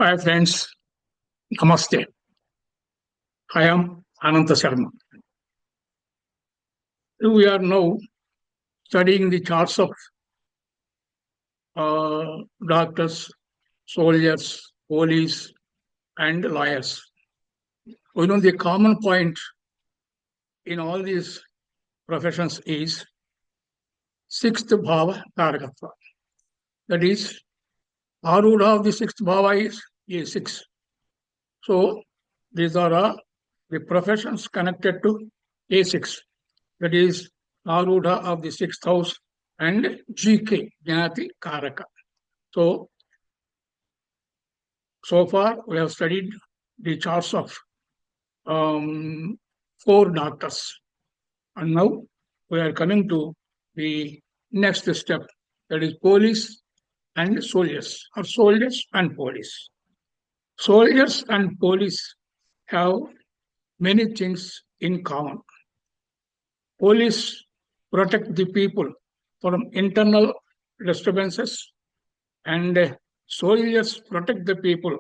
Hi friends, Namaste. I am Ananta Sharma. We are now studying the charts of doctors, soldiers, police, and lawyers. We know the common point in all these professions is sixth bhava karakatva. That is, Arudha of the sixth bhava is A6. So these are the professions connected to A6. That is, Arudha of the sixth house and GK, Jnati Karaka. So far we have studied the charts of um, four doctors, and now we are coming to the next step, that is police and soldiers, or soldiers and police. Soldiers and police have many things in common. Police protect the people from internal disturbances, and soldiers protect the people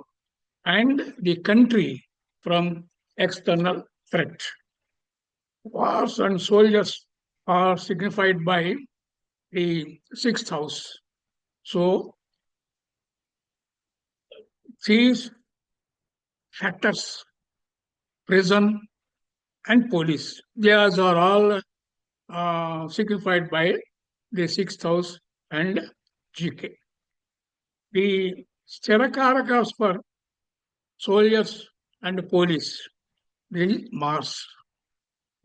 and the country from external threat. Wars and soldiers are signified by the sixth house. So these factors, prison and police, these are all signified by the sixth house and GK. The Steracarakas for soldiers and police, the Mars.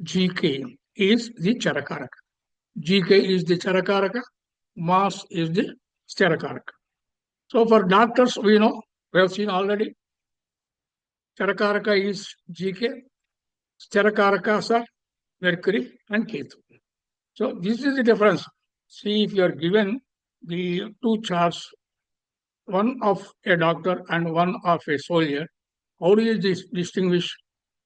GK is the Charakaraka. GK is the Charakaraka. Mars is the Sterakaraka. So for doctors, we know, we have seen already, Charakaraka is GK. Steracarakas are Mercury and Ketu. So this is the difference. See, if you are given the two charts, one of a doctor and one of a soldier, how do you distinguish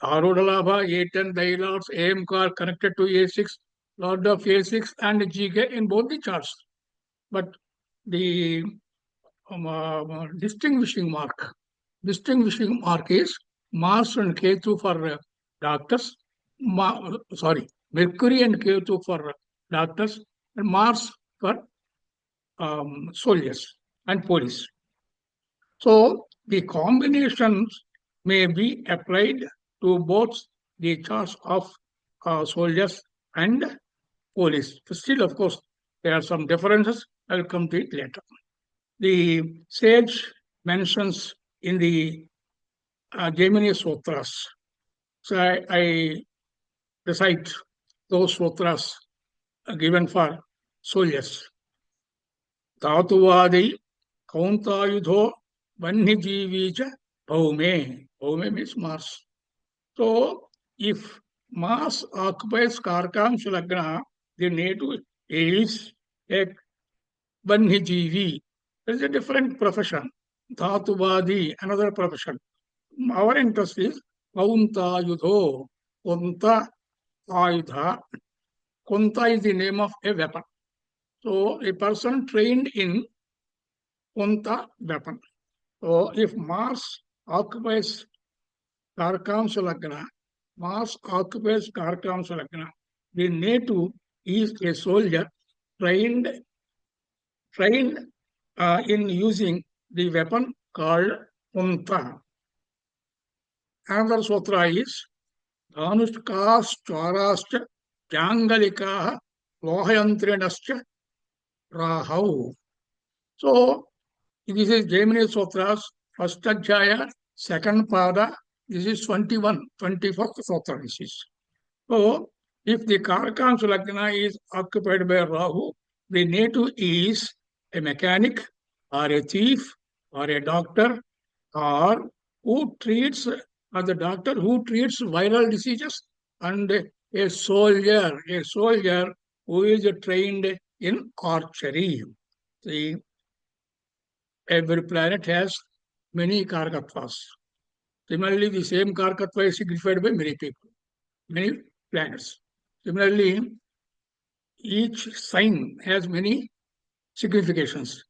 Arodalabha, A10, Dialogs, AM car connected to A6, Lord of A6 and GK in both the charts? But the distinguishing mark is Mars and Ketu for doctors, Mercury and Ketu for doctors, and Mars for soldiers and police. So the combinations may be applied to both the charts of soldiers and police. Still, of course, there are some differences. I will come to it later. The sage mentions in the Jaimini Sutras. So I recite those sutras given for soldiers. Tatuvadi Kauntayudho Vanyajivija Bhaume. Bhaume means Mars. So if Mars occupies Karkamsha Lagna, the native is a Vanyajīvi. There is a different profession. Dhatuvadi, another profession. Our interest is Kauntayudho. Kunta Ayudha. Kunta is the name of a weapon. So a person trained in Kunta weapon. So if Mars occupies Karkamsha Lagna, the native is a soldier trained in using the weapon called Kunta. Another sutra is Dhanushkas Chwarascha Jangalikaha Lohayantrinascha Rahau. So this is Jaimini Sutras, first Adhyaya, second Pada. This is 21st Sutra. This is. So if the Karakansha Lagna is occupied by Rahu, the native is a mechanic or a thief or a doctor or the doctor who treats viral diseases, and a soldier who is trained in archery. See, every planet has many Karakatvas. Similarly, the same Karakatva is signified by many people, many planets. Similarly, each sign has many significations,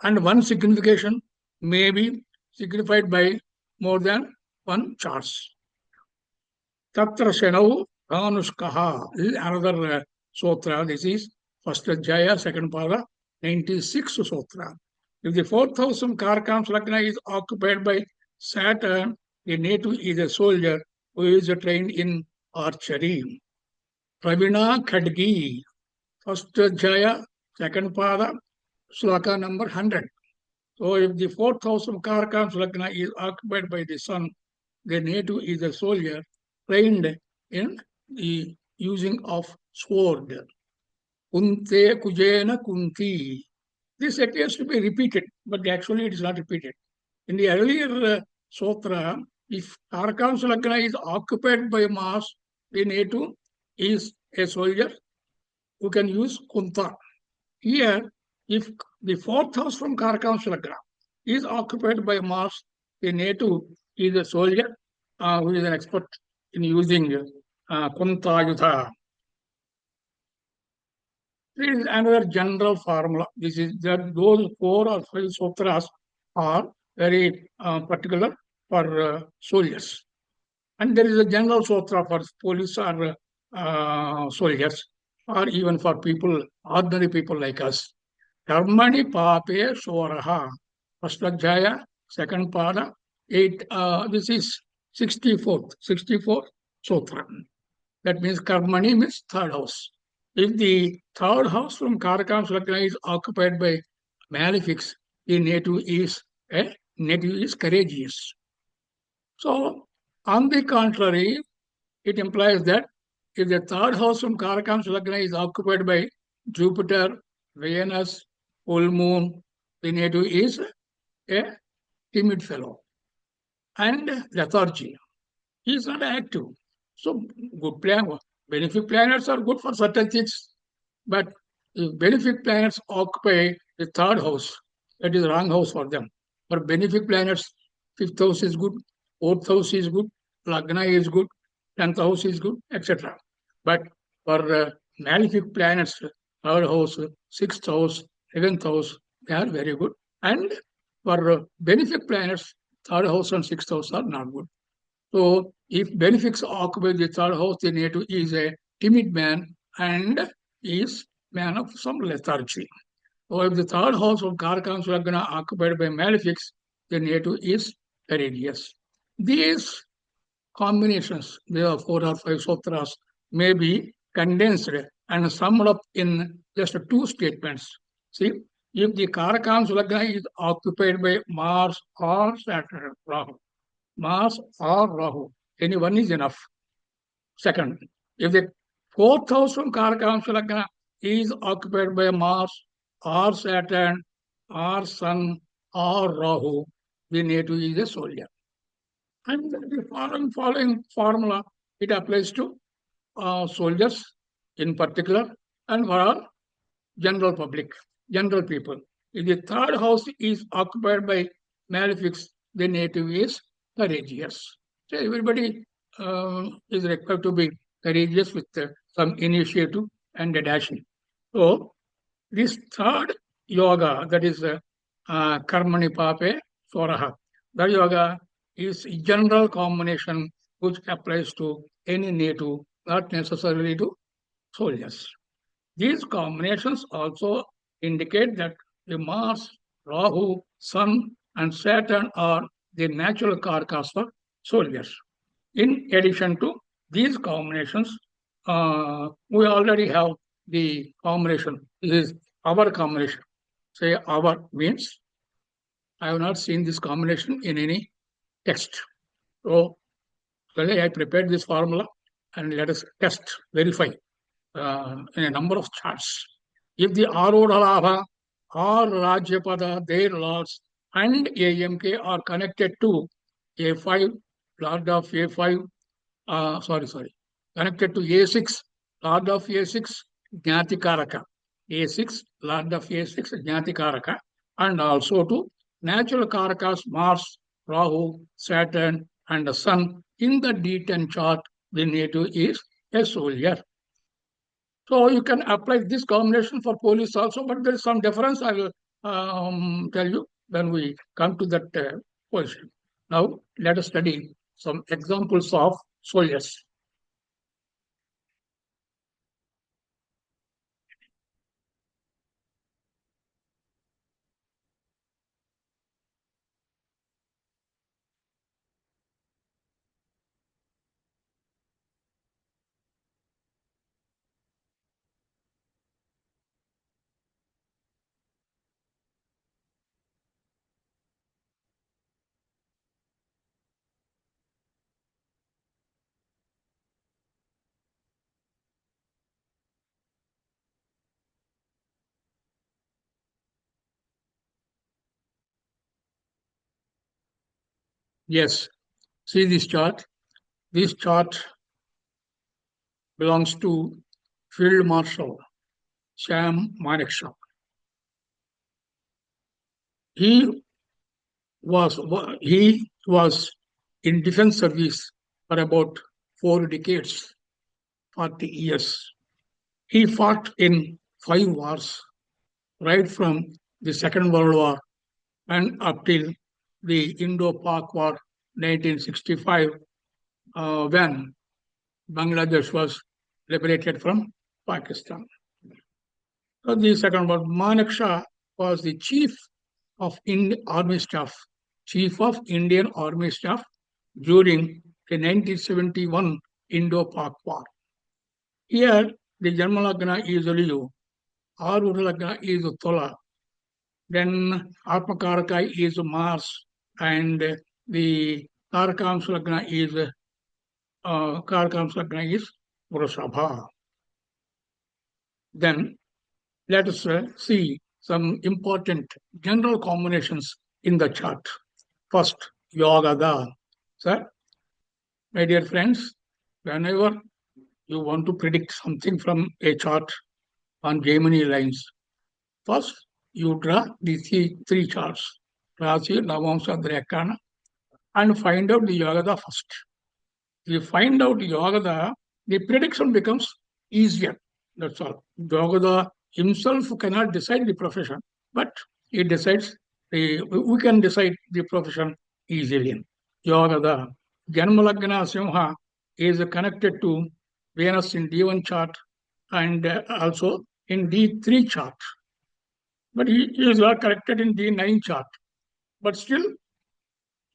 and one signification may be signified by more than one charts. Tatra Shenau Dhanushkaha. This is another sutra. This is first Jaya, second Pada, 96th sutra. If the fourth house of Karkam's Lagna is occupied by Saturn, the native is a soldier who is trained in archery. Pravina Khadgi, first Jaya, second Pada, Sloka number 100. So if the fourth house of Karkam's Lagna is occupied by the sun, the native is a soldier trained in the using of sword. Kunte Kujena Kunti. This appears to be repeated, but actually it is not repeated. In the earlier sutra, if Karkam's Lagna is occupied by Mars, the native is a soldier who can use Kunta. Here, if the fourth house from Karkam's Lagna is occupied by Mars, the native is a soldier who is an expert in using Kunta Yudha. This is another general formula. This is that those 4 or 5 sutras are very particular for soldiers. And there is a general sutra for police or soldiers, or even for people, ordinary people like us. Karmani pape shoraha. First Adhyaya, second pada, 8. This is 64th sutra. That means Karmani means third house. If the third house from Karakam Lagna is occupied by malefics, the native is courageous. So, on the contrary, it implies that if the third house from Karakam Lagna is occupied by Jupiter, Venus, full moon, the native is a timid fellow. And lethargy. He is not active. So, good plan, benefic planets are good for certain things, but if benefic planets occupy the third house, that is wrong house for them. For benefic planets, fifth house is good, fourth house is good, Lagna is good, 10th house is good, etc. But for malefic planets, third house, sixth house, 11th house, they are very good. And for benefic planets, third house and sixth house are not good. So, if benefics occupy the third house, the native is a timid man and is man of some lethargy. So, if the third house of Karakam Lagna occupied by malefics, the native is courageous. These combinations, there are 4 or 5 sutras, may be condensed and summed up in just 2 statements. See, if the Karakam Lagna is occupied by Mars or Saturn, Rahu, Mars or Rahu, any one is enough. Second, if the fourth house from Karakam Lagna is occupied by Mars or Saturn or Sun or Rahu, the native is a soldier. And the following formula, it applies to soldiers in particular and for all general public, general people. If the third house is occupied by malefics, the native is courageous. So everybody is required to be courageous with some initiative and a dashing. So this third yoga, that is Karmani Pape Soraha, that yoga is a general combination which applies to any native, not necessarily to soldiers. These combinations also indicate that the Mars, Rahu, Sun, and Saturn are the natural karakas for soldiers. In addition to these combinations, we already have the combination. This is our combination. Say our means I have not seen this combination in any text. So I prepared this formula and let us test, verify in a number of charts. If the Arodhalabha or Rajyapada, their lords, and AMK are connected to A5, Lord of A5, connected to A6, Lord of A6, Jnatikaraka. A6, Lord of A6, Jnatikaraka, and also to natural Karakas, Mars, Rahu, Saturn, and the Sun. In the D10 chart, the native is a soldier. So you can apply this combination for police also, but there is some difference. I will tell you when we come to that position. Now, let us study some examples of soldiers. Yes, see this chart. This chart belongs to Field Marshal Manekshaw. He was he was in defense service for about 4 decades, 40 years. He fought in 5 wars, right from the Second World War and up till the Indo-Pak War 1965, when Bangladesh was liberated from Pakistan. So the second one, Manekshaw was the chief of Indian Army Staff during the 1971 Indo-Pak War. Here, the Janma Lagna is Liu, Arudha Lagna is Tola, then Atmakaraka is Mars, and the Karakamsa Lagna is Vrushabha. Then let us see some important general combinations in the chart. First, Yogada. Sir, my dear friends, whenever you want to predict something from a chart on Jaimini lines, first you draw the three charts, Rasi, Navamsa, Drekana, and find out the Yogada first. If you find out Yogada, the prediction becomes easier. That's all. Yogada himself cannot decide the profession, but he decides we can decide the profession easily. Yogada. Janmalagna Simha is connected to Venus in D1 chart and also in D3 chart. But he is not connected in D9 chart. But still,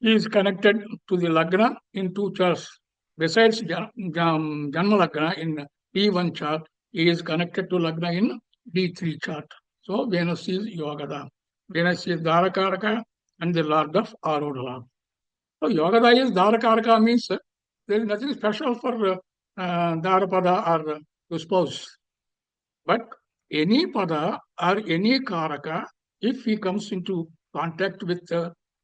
he is connected to the Lagna in 2 charts. Besides Janma Lagna in D1 chart, he is connected to Lagna in D3 chart. So Venus is Yogada. Venus is Dharakaraka and the Lord of Arudha. So Yogada is Dharakaraka means there is nothing special for Dharapada or the spouse. But any pada or any karaka, if he comes into contact with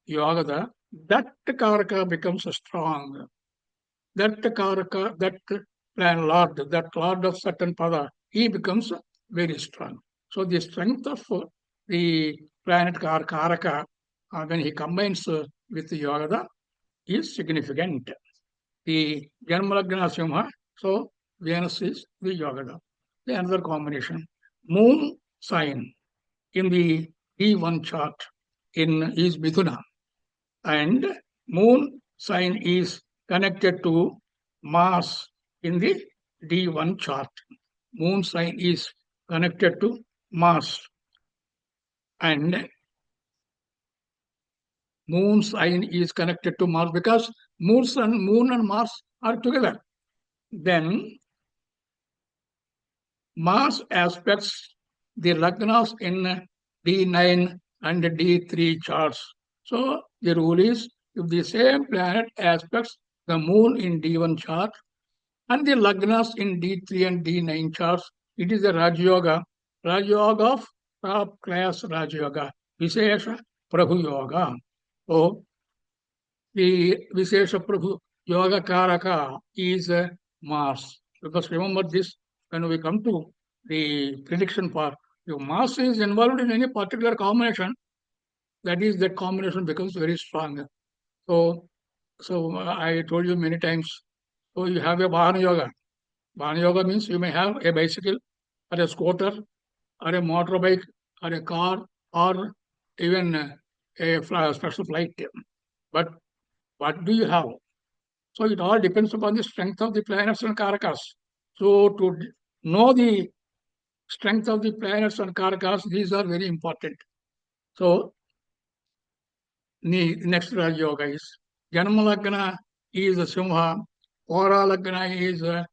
Yogada, that karaka becomes strong. That karaka, that lord of certain pada, he becomes very strong. So the strength of the planet karaka, when he combines with Yogada, is significant. The Janmalagna Simha, so Venus is the Yogada. The another combination. Moon sign in the D1 chart is Mithuna, and moon sign is connected to Mars in the D1 chart. Moon sign is connected to Mars, and moon sign is connected to Mars because moon and Mars are together. Then Mars aspects the lagnas in D9 and D3 charts. So the rule is if the same planet aspects the moon in D1 chart and the lagnas in D3 and D9 charts, it is a Rajyoga. Rajyoga of top class Rajyoga. Vishesha Prabhu Yoga. So the Vishesha Prabhu Yoga Karaka is Mars. Because remember this, when we come to the prediction part, if Mars is involved in any particular combination, that combination becomes very strong. So, I told you many times, so you have a Bhana Yoga. Bhana Yoga means you may have a bicycle or a scooter or a motorbike or a car or even a special flight. But what do you have? So it all depends upon the strength of the planets and karakas. So to know the strength of the planets and karakas, these are very important. So the next Raj Yoga is Janma Lagna is a Simha, Ora Lagna is a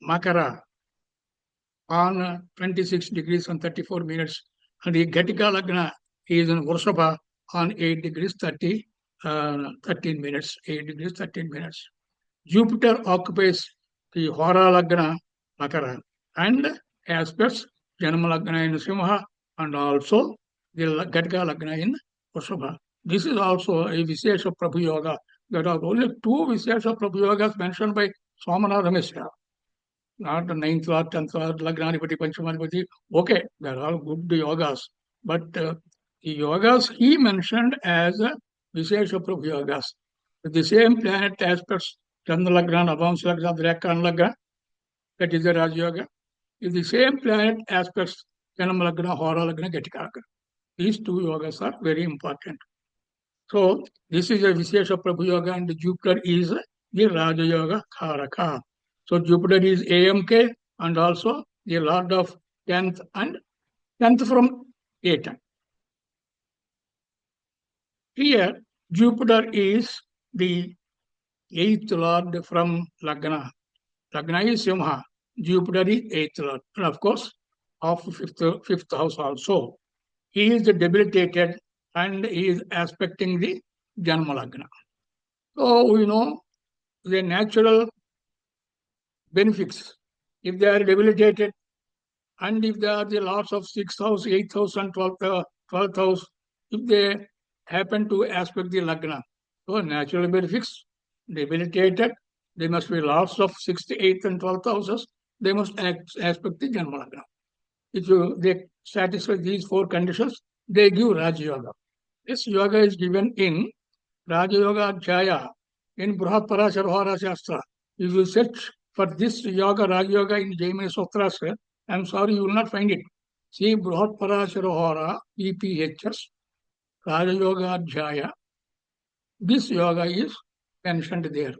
Makara on 26 degrees and 34 minutes. And the Ghatika Lagna is in Vrishaba on 8 degrees 13 minutes. 8 degrees 13 minutes. Jupiter occupies the Hora Lagna Makara and aspects Janma Lagna in Simha and also the Ghatika Lagna in Vrishaba. This is also a Vishesha Prabhu Yoga. There are only two Vishesha Prabhu Yogas mentioned by Somanatha Mishra. Not the ninth lord, 10th lord, Lagnaadhipati, Panchamadhipati. Okay, they're all good yogas. But the yogas he mentioned as Vishesha Prabhu yogas. With the same planet aspects, Chandra Lagna, Navamsa Lagna, Drekan Lagna, that is the Raj Yoga. With the same planet aspects, Janam Lagna, Hora Lagna, Ghatika Lagna. These two yogas are very important. So this is a Vishesha Prabhu Yoga and Jupiter is the Raja Yoga Karaka. So Jupiter is AMK and also the Lord of 10th and 10th from 8th. Here Jupiter is the 8th Lord from Lagna. Lagna is Simha. Jupiter is 8th Lord. And of course, of fifth house also. He is debilitated and he is aspecting the Janma Lagna. So we know the natural benefits. If they are debilitated and if they are the loss of 6th house, 8th house, and 12th house, if they happen to aspect the Lagna, so natural benefits debilitated, they must be loss of 6th, 8th, and 12th houses, they must aspect the Janma Lagna. If they satisfy these four conditions, they give Raja Yoga. This yoga is given in Raja Yoga Jaya in Bruhat Parashar Hora Shastra. If you search for this yoga, Raja Yoga in Jaimini Sutras, I'm sorry, you will not find it. See Bruhat Parashar Hora, EPHS, Raja Yoga Jaya. This yoga is mentioned there.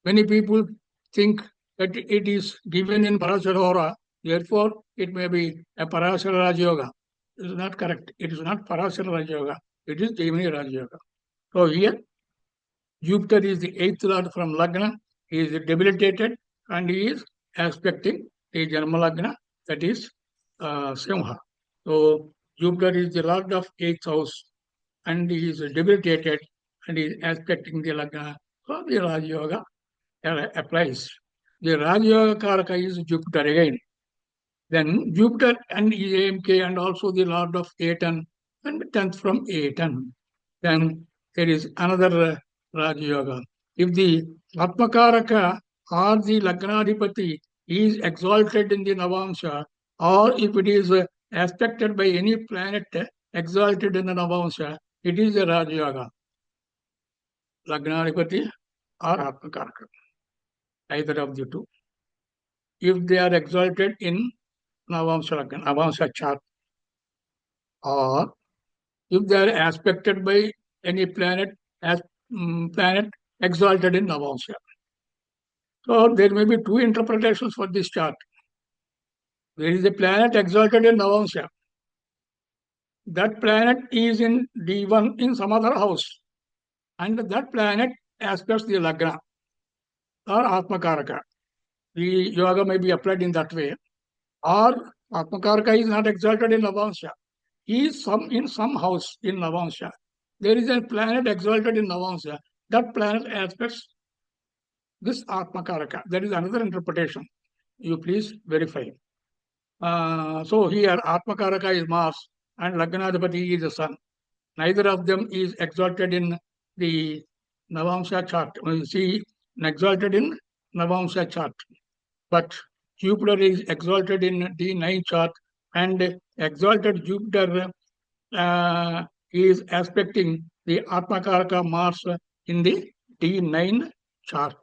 Many people think that it is given in Parashar Hora, therefore it may be a Parashar Raja Yoga. It is not correct. It is not Parashar Raja Yoga. It is Jaimini Raja Yoga. So here Jupiter is the 8th lord from Lagna. He is debilitated and he is aspecting the Janma Lagna, that is Simha. So Jupiter is the lord of 8th house and he is debilitated and he is aspecting the Lagna. So the Raj Yoga applies. The Raj Yoga Karaka is Jupiter again. Then Jupiter and AMK and also the lord of 8 and 10th from 8 and then there is another Raj Yoga. If the Atmakaraka or the Lagnadipati is exalted in the Navamsha, or if it is aspected by any planet exalted in the Navamsha, it is a Raj Yoga. Lagnadipati or Atmakaraka, either of the two. If they are exalted in Navamsha chart, or if they are aspected by any planet as planet exalted in Navamsha. So there may be two interpretations for this chart. There is a planet exalted in Navamsha. That planet is in D1 in some other house. And that planet aspects the Lagna or Atmakaraka. The yoga may be applied in that way. Or Atmakaraka is not exalted in Navamsha. He is in some house in Navamsha. There is a planet exalted in Navamsha. That planet aspects this Atmakaraka. There is another interpretation. You please verify. So here Atmakaraka is Mars and Lagnadipati is the Sun. Neither of them is exalted in the Navamsha chart. You see, exalted in Navamsha chart. But Jupiter is exalted in D9 chart and exalted Jupiter is aspecting the Atmakaraka Mars in the D9 chart.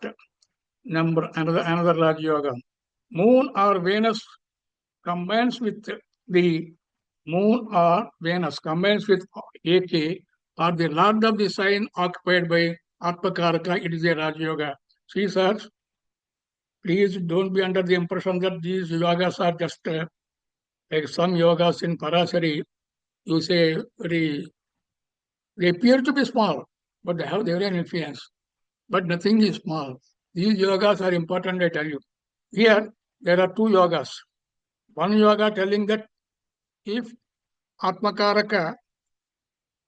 Another Raj Yoga. Moon or Venus combines with the Moon or Venus combines with AK or the Lord of the sign occupied by Atmakaraka, it is a Raj Yoga. See, sir, please don't be under the impression that these yogas are just like some yogas in Parasari. You say they appear to be small, but they have their own influence. But nothing is small. These yogas are important, I tell you. Here, there are two yogas. One yoga telling that if Atmakaraka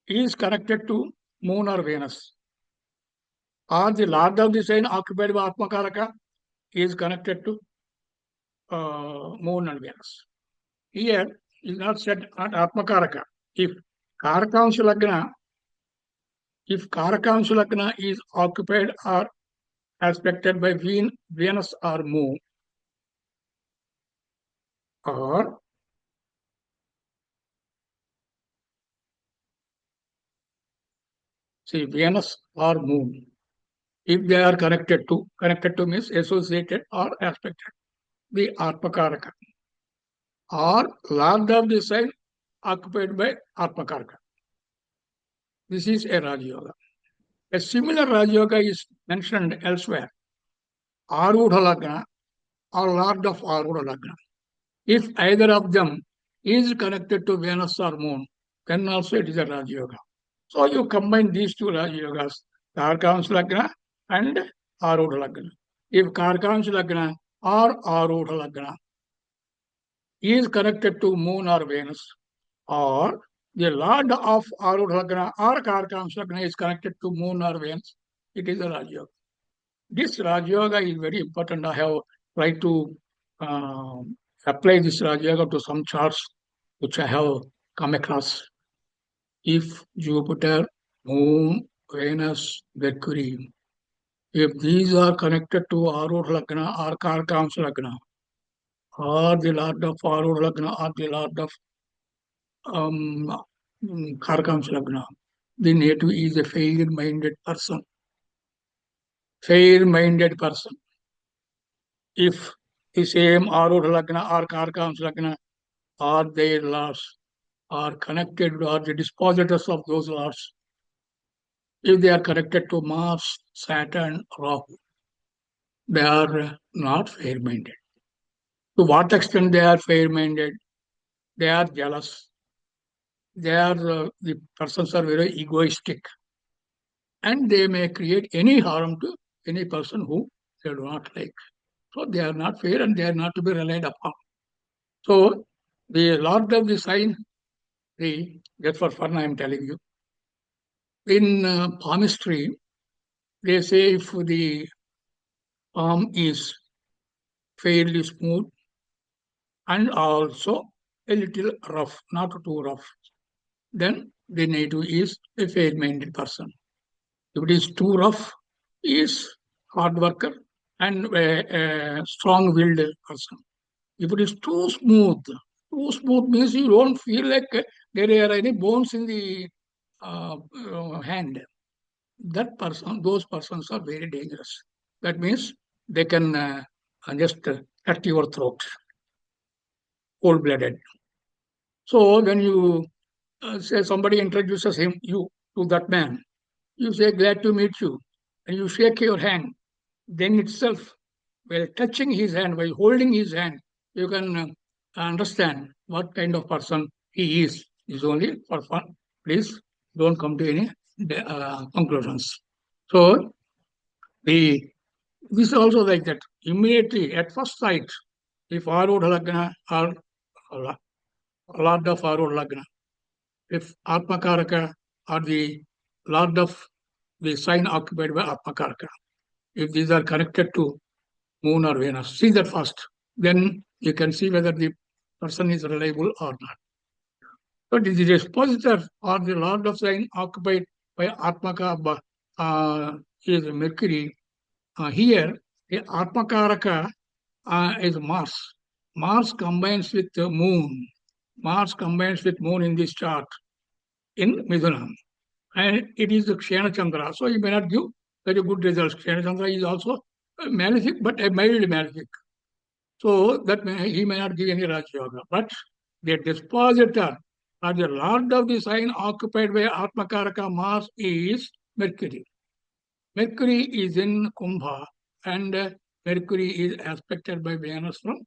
is connected to Moon or Venus, or the Lord of the sign occupied by Atmakaraka is connected to Moon and Venus. Here is not said at Atmakaraka. If Karakamsha Lagna, if Karakamsha Lagna is occupied or aspected by Venus or Moon, or see Venus or Moon, if they are connected to means associated or aspected, the Atmakaraka, or Lord of the sign occupied by Atmakaraka. This is a Raj Yoga. A similar Raj Yoga is mentioned elsewhere. Arudha Lagna or Lord of Arudha Lagna. If either of them is connected to Venus or Moon, then also it is a Raj Yoga. So you combine these two Raj Yogas, Karkamsha Lagna and Arudha Lagna. If Karkamsha Lagna or Arudha Lagna is connected to Moon or Venus, or the Lord of Arudha Lagna or Karkamsha Lagna is connected to Moon or Venus, it is a Raj Yoga. This Raj Yoga is very important. I have tried to apply this Raj Yoga to some charts which I have come across. If Jupiter, Moon, Venus, Mercury, if these are connected to Arudha Lagna or Karkamsha Lagna, or the Lord of Arudha Lagna or the Lord of Karkamsha Lagna, the native is a fair-minded person. Fair-minded person. If the same Arudha Lagna or Karkamsha Lagna or their lords are connected or the dispositors of those lords, if they are connected to Mars, Saturn, Rahu, they are not fair-minded. To what extent they are fair-minded? They are jealous. They are the persons are very egoistic, and they may create any harm to any person who they do not like. So they are not fair and they are not to be relied upon. So the Lord of the sign, just for fun I am telling you, in palmistry, they say if the palm is fairly smooth and also a little rough, not too rough, then the native is a fair-minded person. If it is too rough, he is hard worker and a strong-willed person. If it is too smooth means you don't feel like there are any bones in the hand. That person, those persons are very dangerous. That means they can just cut your throat, cold-blooded. So when you say somebody introduces you to that man, you say glad to meet you, and you shake your hand. Then itself, while touching his hand, while holding his hand, you can understand what kind of person he is. Is only for fun. Please don't come to any conclusions. So the this is also like that. Immediately at first sight, if Arudha Lagna or Lord of Arudha Lagna, if Atmakaraka or the Lord of the sign occupied by Atmakaraka, if these are connected to Moon or Venus, see that first. Then you can see whether the person is reliable or not. But the dispositor or the Lord of sign occupied by Atmaka is Mercury. Here, the Atmakaraka is Mars. Mars combines with the Moon. Mars combines with Moon in this chart in Midhunam. And it is the Kshena Chandra. So he may not give very good results. Kshena Chandra is also malefic, but a mild malefic. So that he may not give any Raj Yoga. But the dispositor or the Lord of the sign occupied by Atmakaraka Mars is Mercury. Mercury is in Kumbha and Mercury is aspected by Venus from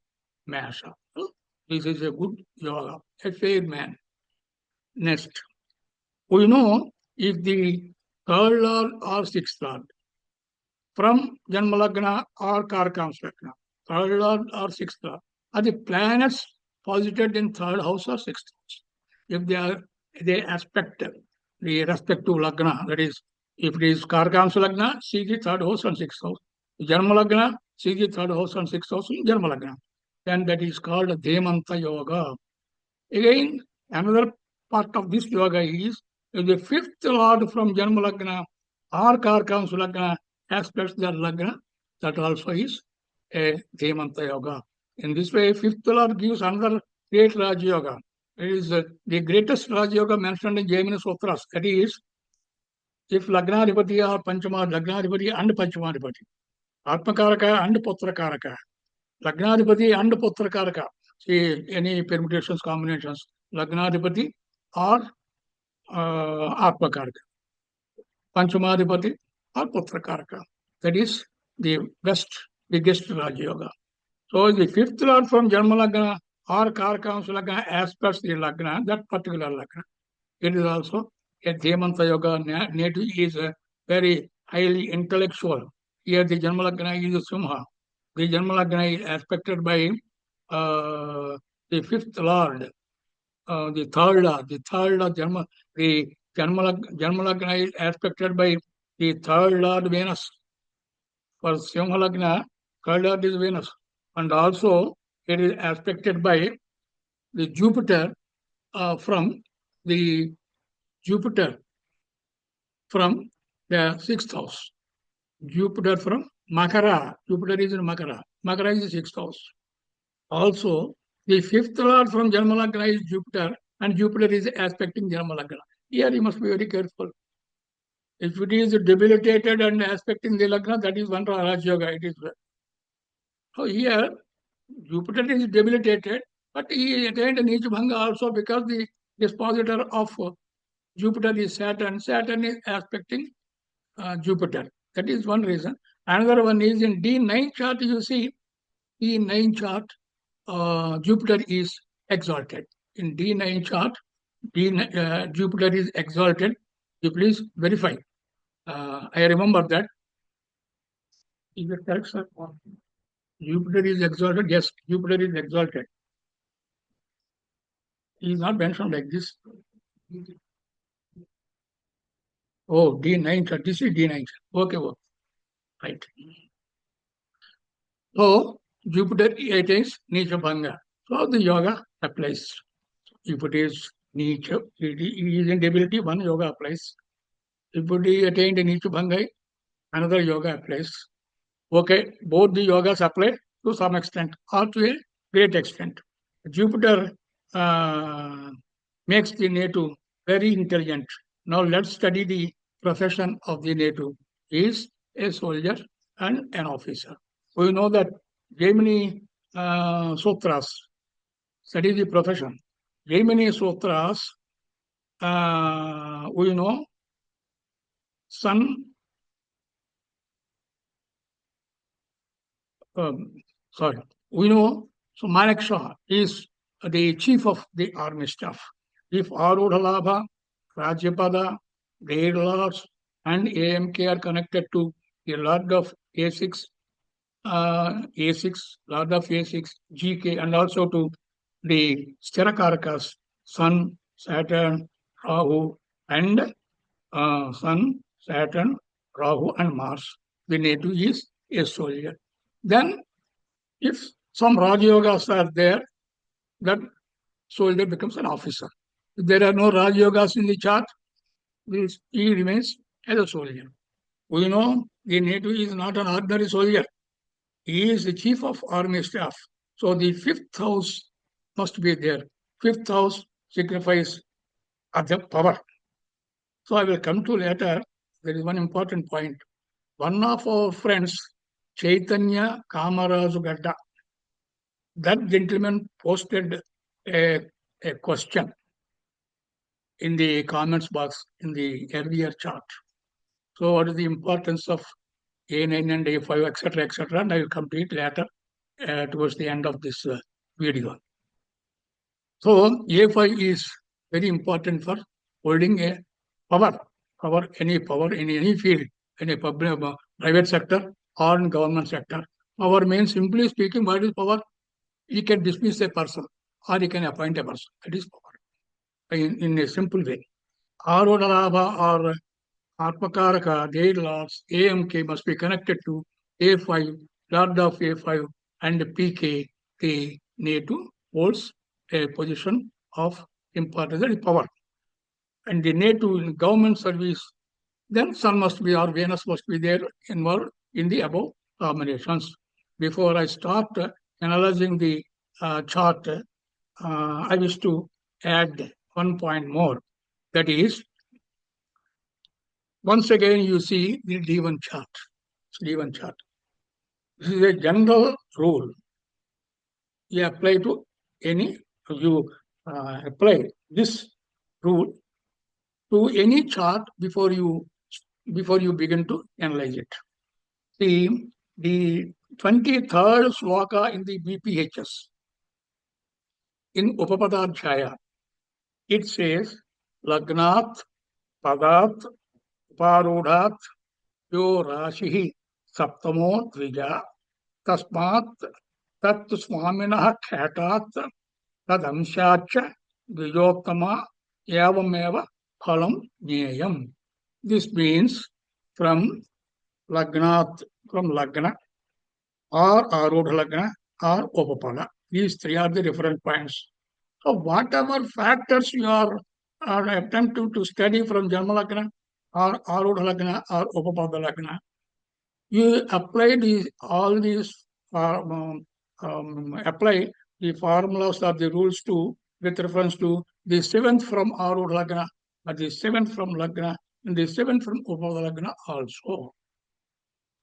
Masha. This is a good yoga, a fair man. Next, we know if the third lord or sixth lord from Janmalagna or Karkamslagna, third lord or sixth lord, are the planets posited in third house or sixth house. If they aspect the respective lagna, that is, if it is Karkamslagna, see the third house and sixth house. Janmalagna, see the third house and sixth house in Janmalagna. Then that is called Dhemanta Yoga. Again, another part of this yoga is if the fifth lord from Janma Lagna or Karkam's Lagna aspects that Lagna, that also is a Dhemanta yoga. In this way, fifth lord gives another great Raj yoga. It is the greatest Raj yoga mentioned in Jaimini Sutras. That is, if Lagnadipati or Lagnadipati and Panchamadipati, Atmakaraka and Putrakaraka, Lagnadipati and Putrakaraka. See any permutations, combinations, Lagnadipati or Atmakaraka, Panchamadipati or Putrakaraka. That is the biggest Raja Yoga. So the fifth lord from Janma Lagna or Karakams Lagna aspects the Lagna, that particular Lagna. It is also a Dhemanta Yoga. Native is very highly intellectual. Here the Janma Lagna is Simha. The Janma Lagna is aspected by the fifth lord, the third lord Janma Lagna is aspected by the third lord Venus. For Simha Lagna, third lord is Venus. And also it is aspected by the Jupiter from the Jupiter from the sixth house. Jupiter from Makara. Jupiter is in Makara. Makara is the sixth house. Also, the fifth lord from Janmalagna is Jupiter, and Jupiter is aspecting Janmalagna. Here you must be very careful. If it is debilitated and aspecting the Lagna, that is one Raj Yoga. It is. So here, Jupiter is debilitated, but he attained Nich Bhanga also because the dispositor of Jupiter is Saturn. Saturn is aspecting Jupiter. That is one reason. Another one is in D9 chart, you see, D9 chart, Jupiter is exalted. In D9 chart, Jupiter is exalted. You please verify. I remember that. Is it correct, sir? Jupiter is exalted. Yes, Jupiter is exalted. He is not mentioned like this. Oh, D9 chart. This is D9 chart. Okay, okay. Right. So, Jupiter attains Nicha Bhanga. So, the yoga applies. If it is Nicha, it is in debility, one yoga applies. If it is attained Nicha Bhanga, another yoga applies. Okay, both the yogas apply to some extent or to a great extent. Jupiter makes the native very intelligent. Now let's study the profession of the native. He is a soldier and an officer. We know that Jaimini Sutras study the profession. Jaimini Sutras, we know Sun, sorry, we know, so Manekshaw is the chief of the army staff. If Arudha Rajyapada, their lords, and AMK are connected to the Lord of A6, Lord of A6, GK, and also to the Steracarakas, Sun, Saturn, Rahu, and Sun, Saturn, Rahu, and Mars. The native is a soldier. Then, if some Raj Yogas are there, that soldier becomes an officer. If there are no Raj Yogas in the chart, he remains as a soldier. We know the native is not an ordinary soldier. He is the chief of army staff. So the fifth house must be there. Fifth house signifies the power. So I will come to later. There is one important point. One of our friends, Chaitanya Kamaraju Gadda, that gentleman posted a question in the comments box in the earlier chart. So what is the importance of A9 and A5, etc., and I will complete later towards the end of this video. So A5 is very important for holding a any power in any field, in a public, private sector or in government sector. Power means, simply speaking, what is power? He can dismiss a person or he can appoint a person. That is power in a simple way. Arodalabha or Atmakaraka, their lords, AMK must be connected to A5, Lord of A5, and PK, the native holds a position of importance, that is power. And the native in government service, then Sun must be or Venus must be there involved in the above combinations. Before I start analyzing the chart, I wish to add one point more. That is, once again, you see the D1 chart. D1 chart. This is a general rule. You apply to any, you apply this rule to any chart before you begin to analyze it. The 23rd sloka in the BPHS in Upapada, it says Lagnat, Padat, Uparudhat, Yo Rashihi, Saptamo Dvija, Tasmat, Tat Swaminah Khatat, Tadamshacha, Dvijottama, Yavameva, Phalam Jneyam. This means from Lagnat, from Lagna, or Arudha Lagna, or Upapada. These three are the different points. So whatever factors you are attempting to study from Janma Lagna, or Arudha Lagna, or Upapada Lagna, you apply all these apply the formulas or the rules to with reference to the seventh from Arudha Lagna, or the seventh from Lagna, and the seventh from Upapada Lagna also.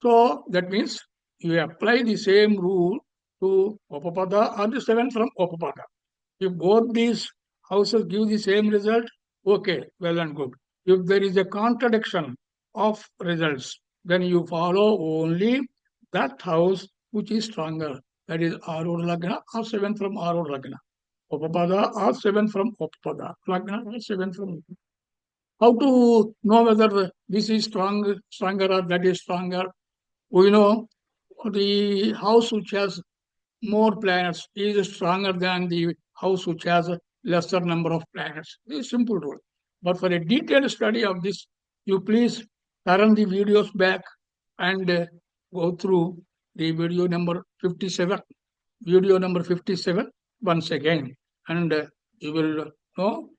So that means you apply the same rule to Upapada or the seventh from Upapada. If both these houses give the same result, okay, well and good. If there is a contradiction of results, then you follow only that house which is stronger. That is Arur Lagna or 7 from Arur Lagna. Upapada or 7 from Upapada. Lagna or 7 from. How to know whether this is stronger or that is stronger? We know the house which has more planets is stronger than the house which has a lesser number of planets. This is a simple rule. But for a detailed study of this, you please turn the videos back and go through the video number 57. Video number 57 once again. And you will know,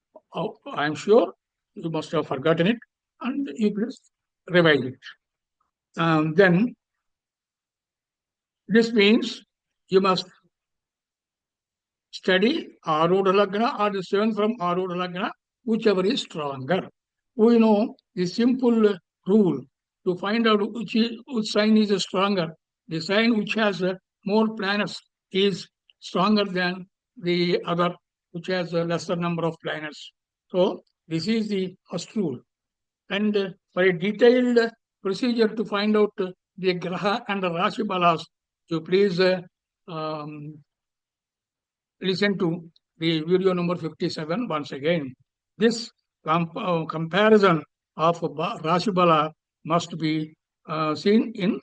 I'm sure you must have forgotten it, and you please revise it. Then this means you must study Arudha Lagna or the 7 from Arudha Lagna, whichever is stronger. We know the simple rule to find out which sign is stronger. The sign which has more planets is stronger than the other which has a lesser number of planets. So this is the first rule. And for a detailed procedure to find out the Graha and the Rashi Balas, you please listen to the video number 57 once again. This comparison of Rashi Bala must be seen in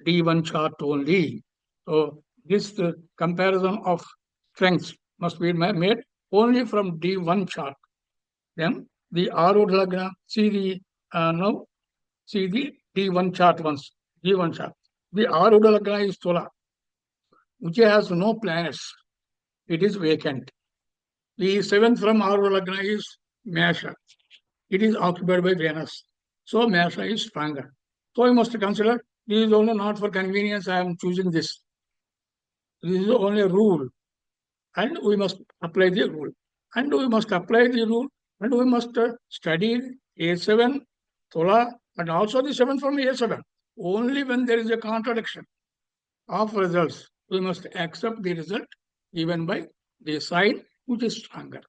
D1 chart only. So this comparison of strengths must be made only from D1 chart. Then the Arudha Lagna, see the D1 chart once. D1 chart. The Arudha Lagna is Tula, which has no planets. It is vacant. The 7th from Arudha Lagna is Masha. It is occupied by Venus. So Masha is stronger. So you must consider this is only not for convenience. I am choosing this. This is only a rule. And we must apply the rule. And we must apply the rule. And we must study A7, Thola, and also the 7 from A7. Only when there is a contradiction of results, we must accept the result given by the sign which is stronger.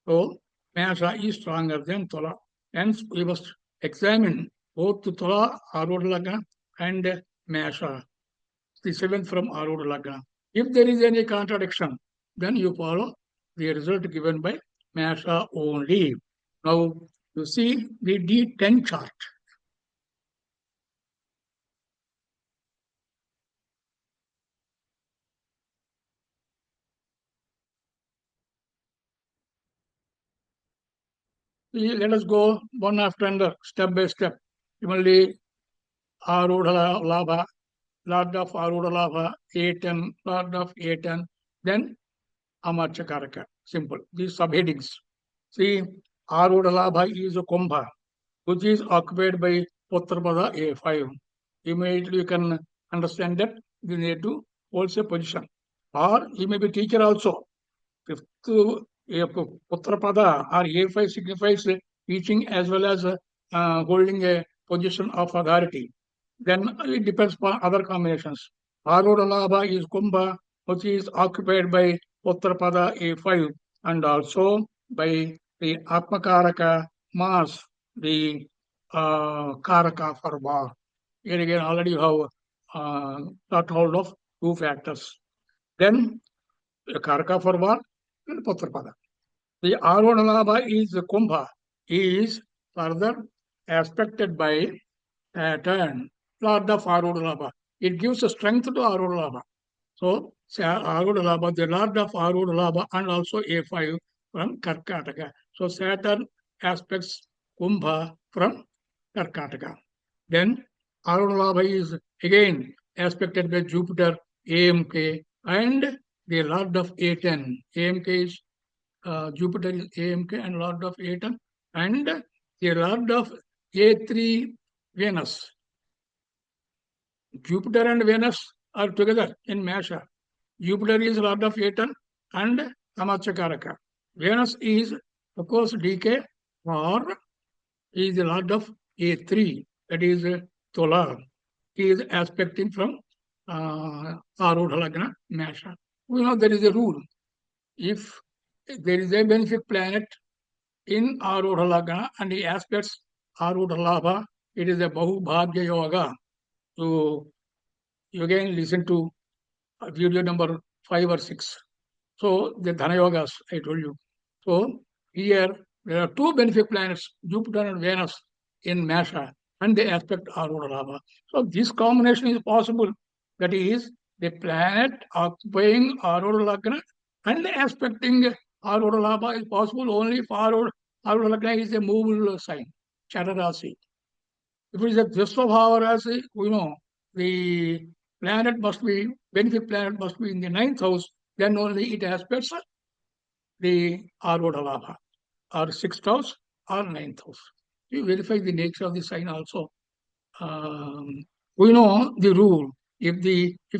So, Masha is stronger than Thola. Hence, we must examine both Tula, Arudha Lagna, and Mesha, the seventh from Arudha Lagna. If there is any contradiction, then you follow the result given by Mesha only. Now, you see the D10 chart. Let us go one after another, step by step. Similarly, Arudha Labha, Lord of Arudha Labha, A10, Lord of A10, then Amarchakaraka. Simple. These subheadings. See, Arudha Labha is a Kumbha, which is occupied by Putrapada A5. Immediately you can understand that you need to hold a position. Or he may be teacher also. Fifth, Putrapada or A5 signifies teaching as well as holding a position of authority. Then it depends upon other combinations. Arudha Labha is Kumbha, which is occupied by Putrapada A5 and also by the Atmakaraka Mars, the Karaka for war. Here again, already you have got hold of two factors. Then the Karaka for war and Putrapada. The Arunalabha is Kumbha, is further aspected by Saturn, Lord of Arunalabha. It gives a strength to Arunalabha. So, Arunalabha, the Lord of Arunalabha, and also A5 from Karkataka. So, Saturn aspects Kumbha from Karkataka. Then, Arunalabha is again aspected by Jupiter, AMK, and the Lord of A10. AMK is Jupiter is AMK and Lord of Atom, and the Lord of A3 Venus. Jupiter and Venus are together in Mesha. Jupiter is Lord of Atom and Amachakaraka. Venus is, of course, DK or is the Lord of A3, that is Tola. He is aspecting from Arudha Lagna, Mesha. We know there is a rule. If there is a benefic planet in Arudha Lagna and the aspects Arudha Labha, it is a Bahubhagya Yoga. So you again listen to video number 5 or 6. So the Dhana Yogas, I told you. So here there are two benefic planets, Jupiter and Venus in Mesha, and they aspect Arudha Labha. So this combination is possible. That is, the planet occupying Arudha Lagna and aspecting Arudha Labha is possible only if Arudha Lagna is a movable sign, Chaturasi. If it is a Drisvabhava Rasi, we know the planet must be, benefic planet must be in the ninth house, then only it aspects the Arudha Labha, or sixth house or ninth house. You verify the nature of the sign also. We know the rule. If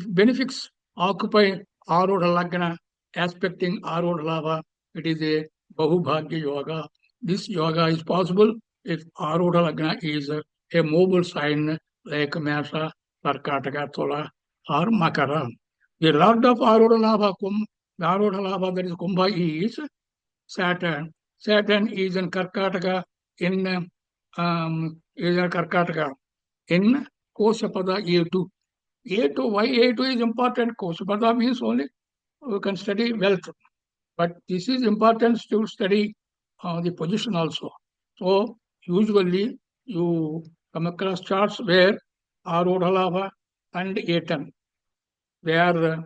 benefics occupy Arudha Lagna, aspecting Arudha Labha, it is a Bahubhagya Yoga. This yoga is possible if Arudha Lagna is a mobile sign like Mesha, Karkataka, Tola, or Makara. The Lord of Arudha Labha, the Arudha Labha, that is Kumbha, is Saturn. Saturn is in Karkataka in Koshapada A2. A2, why A2 is important? Koshapada means only we can study wealth. But this is important to study the position also. So usually you come across charts where Arudha Labha and A10, they are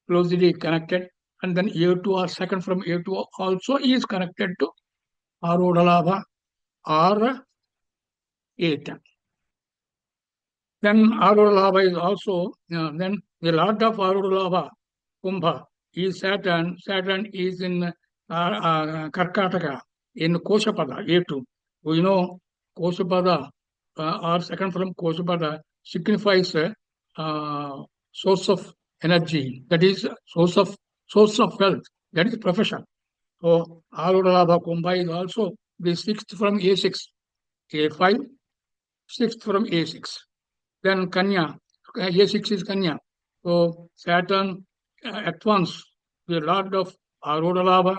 closely connected, and then A2 or second from A2 also is connected to Arudha Labha or A10. Then Arudha Labha is also, then the Lord of Arudha Labha, Kumbha, is Saturn. Saturn is in Karkataka, in Koshapada, A2. We know Koshapada or second from Koshapada signifies source of energy, that is source of wealth, that is profession. So Arudha Labha Kumbha is also the sixth from A6, A5, sixth from A6. Then Kanya, A6 is Kanya. So Saturn at once, the Lord of Arudha Labha,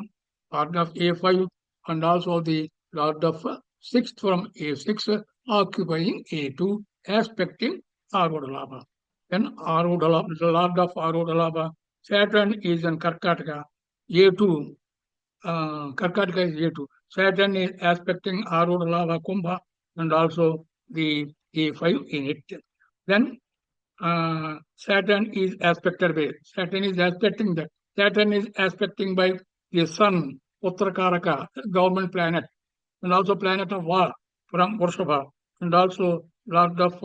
Lord of A5, and also the Lord of sixth from A6, occupying A2, aspecting Arudalabha. Then Arudalabha, the Lord of Arudalabha, Saturn is in Karkataka, A2, Karkataka is A2. Saturn is aspecting Arudalabha Kumbha and also the A5 in it. Then Saturn is aspected by Saturn is aspecting by the Sun, Uttarakaraka, government planet, and also planet of war from Varshabha, and also Lord of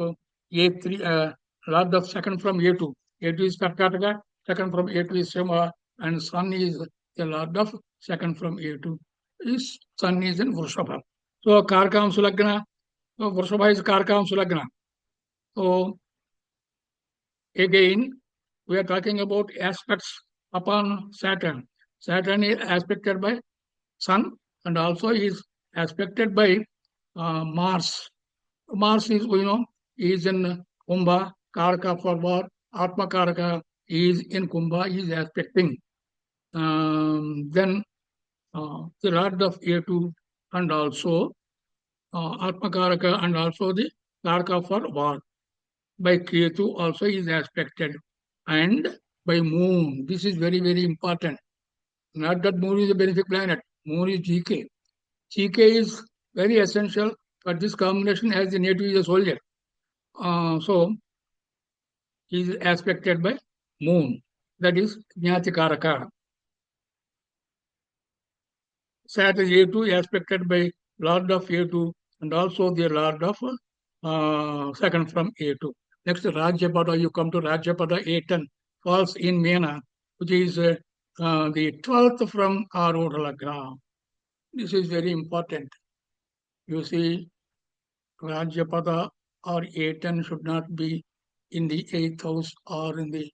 A3, Lord of second from A2. A2 is Karkataka, second from A2 is Simha, and Sun is the Lord of second from A2. Is Sun is in Varshabha. So Karkam Sulagna, so Varshabha is Karkam Sulagna. So again, we are talking about aspects upon Saturn. Saturn is aspected by Sun and also is aspected by Mars. Mars is, is in Kumbha, Karaka for war, Atma Karaka is in Kumbha, is aspecting. Then the Lord of A2 and also Atma Karaka and also the Karaka for war by Ketu also is aspected and by moon. This is very, very important. Not that moon is a benefic planet. Moon is GK. GK is very essential, but this combination as the native is a soldier. So he is aspected by moon. That is Jnatikaraka. Saturn A2 aspected by Lord of A2 and also the Lord of second from A2. Next, Rajyapada, you come to Rajyapada A10, falls in Mena, which is the 12th from Arudha Lagna. This is very important. You see, Rajyapada or A10 should not be in the 8th house or only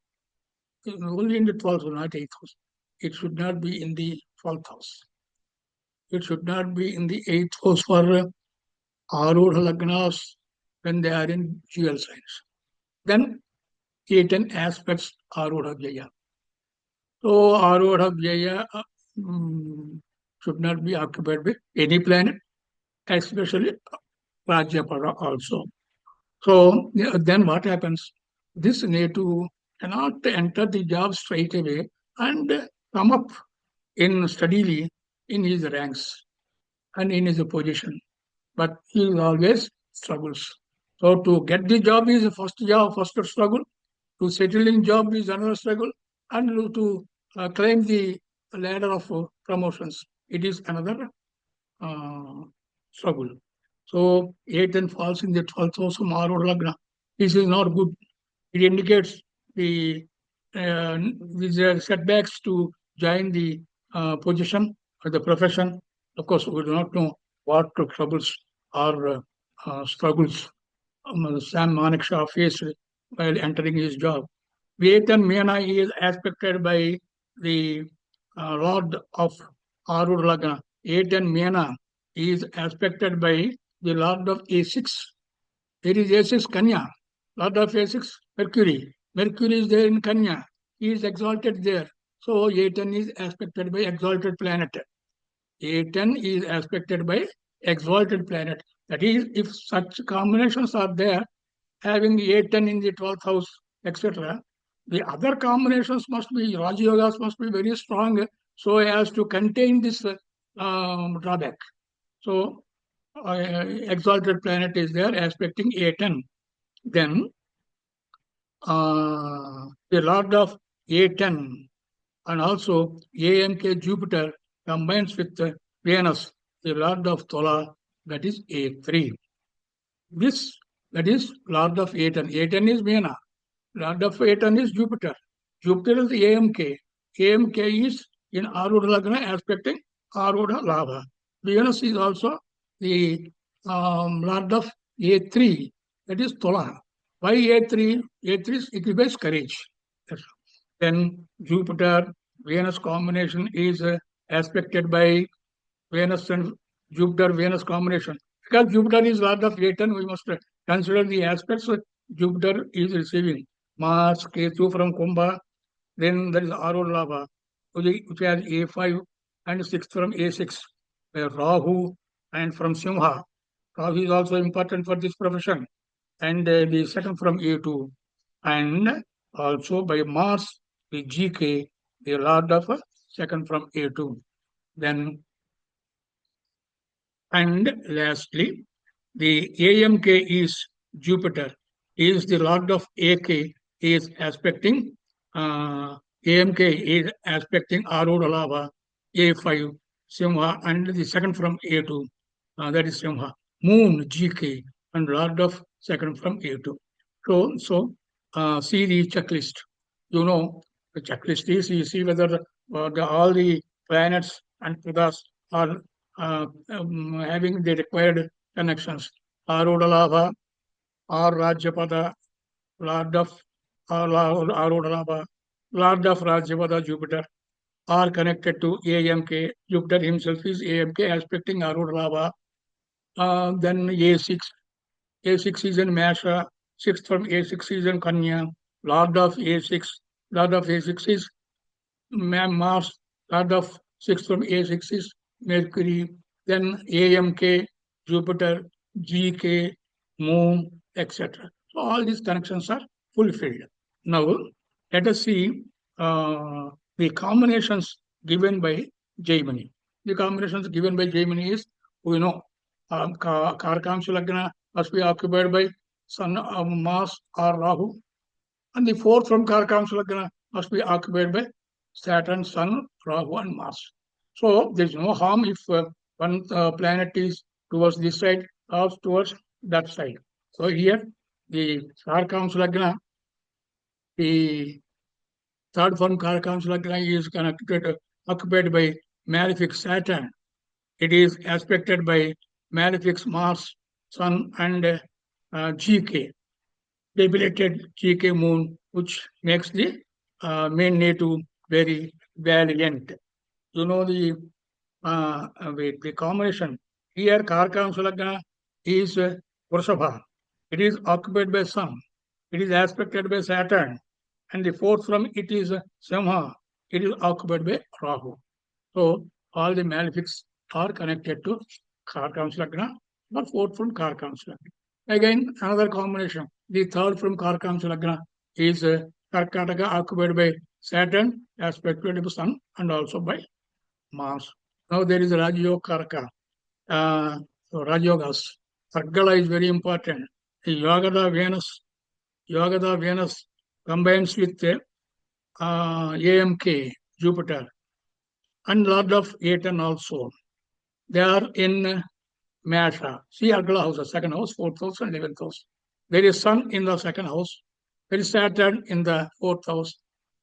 in the 12th, not 8th house. It should not be in the 12th house. It should not be in the 8th house for Arudha Lagnas when they are in dual signs. Then A10 aspects Arudha Vyaya. So Arudha Vyaya should not be occupied by any planet, especially Rajyapada also. So then what happens? This native cannot enter the job straight away and come up in steadily in his ranks and in his position, but he always struggles. So to get the job is the first job, first struggle. To settle in job is another struggle, and to climb the ladder of promotions, it is another uh, struggle. So 8 and falls in the 12th house of Maror Lagna. This is not good. It indicates these setbacks to join the position or the profession. Of course, we do not know what troubles or struggles Sam Manekshaw faced while entering his job. Vetan Mena is aspected by the Lord of Arur Lagna. Vetan Mena is aspected by the Lord of A6. There is A6 Kanya. Lord of A6 Mercury. Mercury is there in Kanya. He is exalted there. So A10 is aspected by exalted planet. A10 is aspected by exalted planet. That is, if such combinations are there, having A10 in the 12th house, etc., the other combinations must be, Raja Yogas must be very strong so as to contain this drawback. So, exalted planet is there aspecting A10. Then, the Lord of A10 and also AMK Jupiter combines with Venus, the Lord of Tola, that is A3. This, that is Lord of A10. A10 is Vena. Lord of A10 is Jupiter. Jupiter is AMK. AMK is in Arudha Lagna aspecting Arudha Labha. Venus is also the Lord of A3, that is Tola. Why A3? A3 signifies courage. Then Jupiter Venus combination is aspected by Venus and Jupiter Venus combination. Because Jupiter is Lord of Saturn, we must consider the aspects Jupiter is receiving. Mars, Ketu from Kumbha, then there is Arul Lava, which has A5 and 6 from A6. Rahu and from Simha, Rahu is also important for this profession. And the second from A2. And also by Mars, the GK, the Lord of second from A2. Then, and lastly, the AMK is Jupiter. He is the Lord of AK. He is aspecting AMK is aspecting Arudalava, A5, Simha, and the second from A2. That is Simha. Moon, GK, and Lord of second from A2. So see the checklist. You know, the checklist is you see whether all the planets and Pradas are having the required connections. Arudalava or Rajyapada, Lord of Arudalava, Lord of Rajyapada Jupiter are connected to AMK. Jupiter himself is AMK aspecting Arudalava. Then A6. A6 is in Masha. Sixth from A6 is in Kanya. Lord of A6. Lord of A6 is Mars, Lord of 6 from A6 is Mercury, then AMK, Jupiter, GK, Moon, etc. So all these connections are fulfilled. Now, let us see the combinations given by Jaimini. The combinations given by Jaimini is, we know, Karakamsha Lagna must be occupied by Sun, Mars, or Rahu, and the fourth from Karakamsha Lagna must be occupied by Saturn, Sun, Rahu, and Mars. So there is no harm if one planet is towards this side or towards that side. So here the Karakamsha Lagna, the third from Karakamsha Lagna is connected, occupied by malefic Saturn. It is aspected by malefic Mars, Sun, and GK, debilitated GK moon, which makes the main native very valiant. You know the combination. Here, Karka Sulagna is Vrushabha. It is occupied by Sun. It is aspected by Saturn. And the fourth from it is Simha. It is occupied by Rahu. So all the malefics are connected to Karkam's Lagna, or fourth from Karkam's Lagna. Again, another combination. The third from Karkam's Lagna is Karkataka occupied by Saturn, aspected by Sun, and also by Mars. Now there is Rajyoga Karka. So Rajyogas. Argala is very important. The Yogada Venus combines with AMK, Jupiter, and Lord of Aten also. They are in Masha. See Argala house, the second house, fourth house, and 11th house. There is Sun in the second house. There is Saturn in the fourth house.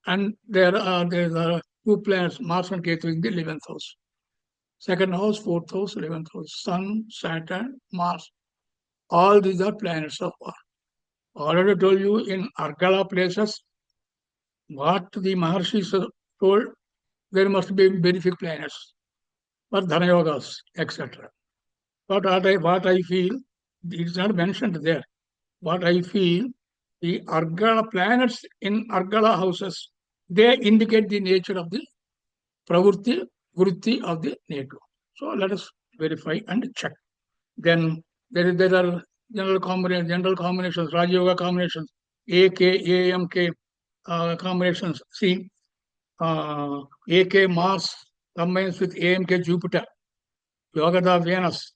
And there are two planets, Mars and Ketu, in the 11th house. Second house, fourth house, 11th house. Sun, Saturn, Mars. All these are planets of war. Already told you in Argala places, what the Maharshis told, there must be benefic planets for Dhanayogas, etc. But what I feel, it is not mentioned there. What I feel, the Argala planets in Argala houses, they indicate the nature of the pravrutti, vritti of the native. So let us verify and check. Then there are general combinations, Rajayoga combinations, AK, AMK combinations. See, AK Mars combines with AMK Jupiter, Yogada Venus,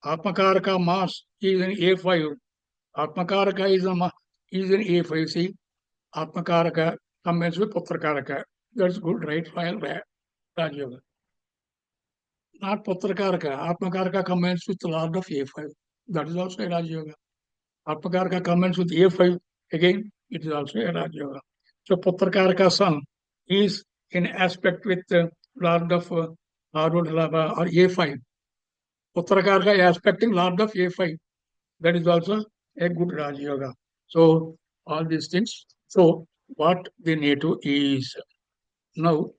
Atmakaraka Mars is in A5. Atmakaraka is in A5. See, Atmakaraka combines with Putrakaraka. That's good, right? File Raj Yoga. Not Putrakaraka. Atmakaraka combines with the Lord of A5. That is also a Raj Yoga. Atmakaraka combines with A5. Again, it is also a Raj Yoga. So Putrakaraka Sun is in aspect with the Lord of Arudhalava or A5. Putrakaraka is aspecting Lord of A5. That is also a good Raj Yoga. So all these things. So what the native is. Now,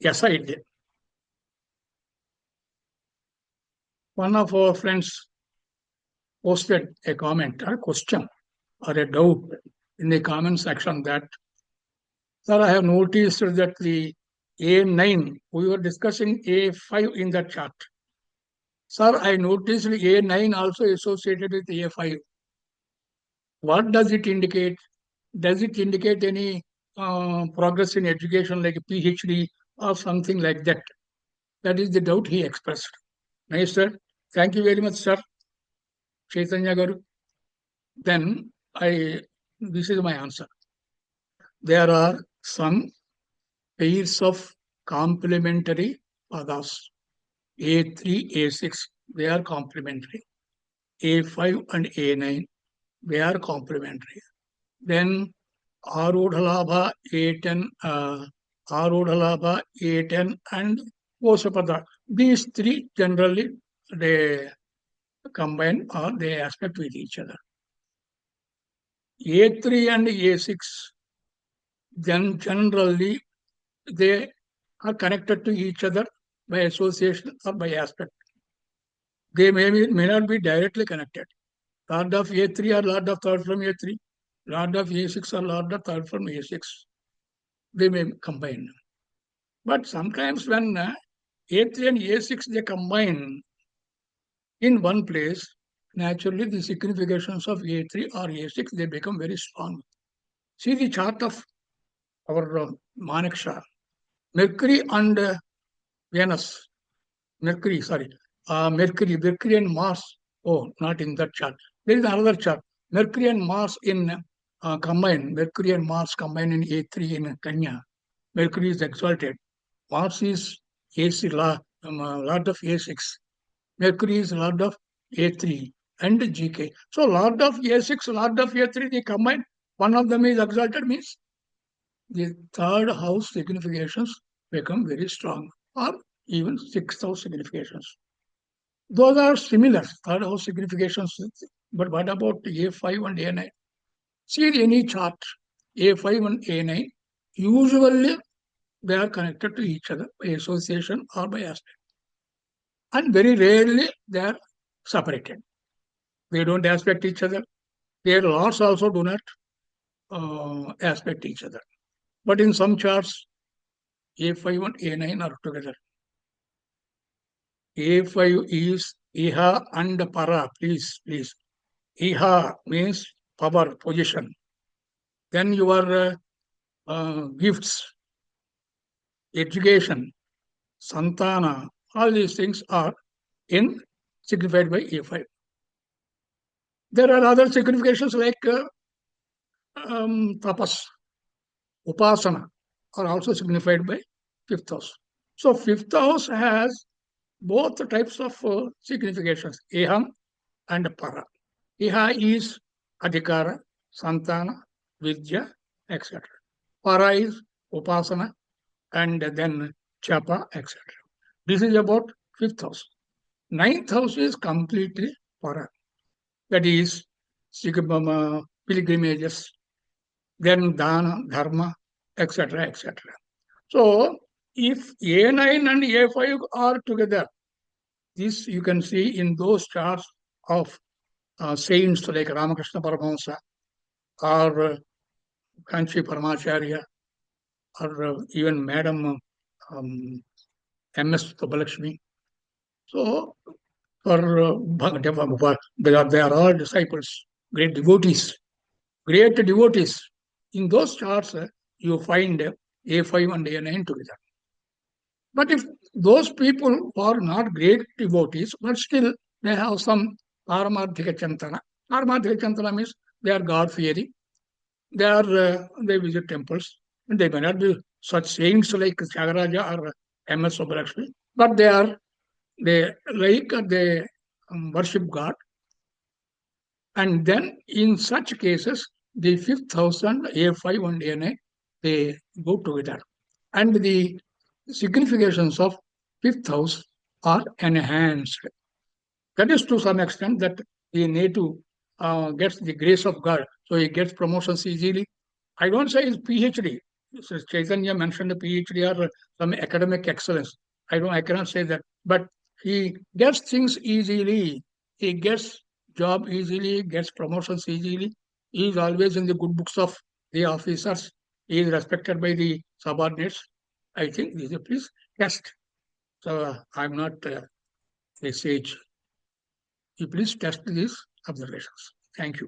aside, one of our friends posted a comment or a question or a doubt in the comment section that, sir, I have noticed that the A9, we were discussing A5 in that chart. Sir, I noticed A9 also associated with A5. What does it indicate? Does it indicate any progress in education like a PhD or something like that? That is the doubt he expressed. Nice, sir. Thank you very much, sir. Chaitanya Garu. Then this is my answer. There are some pairs of complementary padas. A3, A6, they are complementary. A5 and A9, they are complementary. Then Arudhalabha A10, Arudhalabha A10 and Vosapada. These three generally they combine or they aspect with each other. A3 and A6, then generally they are connected to each other by association or by aspect. They may not be directly connected. Lord of A3 or Lord of third from A3, Lord of A6 or Lord of third from A6. They may combine. But sometimes when A3 and A6 they combine in one place, naturally the significations of A3 or A6 they become very strong. See the chart of our Manekshaw. Mercury and Venus. Mercury and Mars. Oh, not in that chart. There is another chart. Mercury and Mars in combine. Mercury and Mars combine in A3 in Kanya. Mercury is exalted. Mars is AC Lord of A6. Mercury is Lord of A3 and GK. So Lord of A6, Lord of A3, they combine. One of them is exalted means the third house significations become very strong, or even sixth house significations. Those are similar, third house significations. But what about A5 and A9? See any chart, A5 and A9, usually they are connected to each other by association or by aspect. And very rarely they are separated. They don't aspect each other. Their lords also do not aspect each other. But in some charts, A5 and A9 are together. A5 is Iha and Para, please. Iha means power, position. Then your gifts, education, Santana, all these things are in signified by A5. There are other significations like tapas, upasana are also signified by fifth house. So fifth house has both types of significations, eham and para. Iha is adhikara, santana, vidya, etc. Para is upasana and then chapa, etc. This is about fifth house. Ninth house is completely para. That is pilgrimages, then dana, dharma, etc., etc. So, if A9 and A5 are together, this you can see in those charts of saints like Ramakrishna Paramahansa or Kanchi Paramacharya or even Madam M.S. Subbalakshmi. So, they are all disciples, great devotees. Great devotees. In those charts, you find A5 and A9 together. But if those people are not great devotees, but still they have some Paramarthika Chantana. Paramarthika Chantana means they are God-fearing. They visit temples. And they may not be such saints like Tyagaraja or M.S. Subbalakshmi, but they worship God. And then in such cases, the fifth house and A5 and A9, they go together. And the significations of fifth house are enhanced. That is to some extent that the native gets the grace of God, so he gets promotions easily. I don't say his PhD. So Chaitanya mentioned the PhD or some academic excellence. I cannot say that, but he gets things easily. He gets job easily, gets promotions easily. He is always in the good books of the officers. He is respected by the subordinates. I think this is a please test. So I'm not a sage. You please test these observations. Thank you.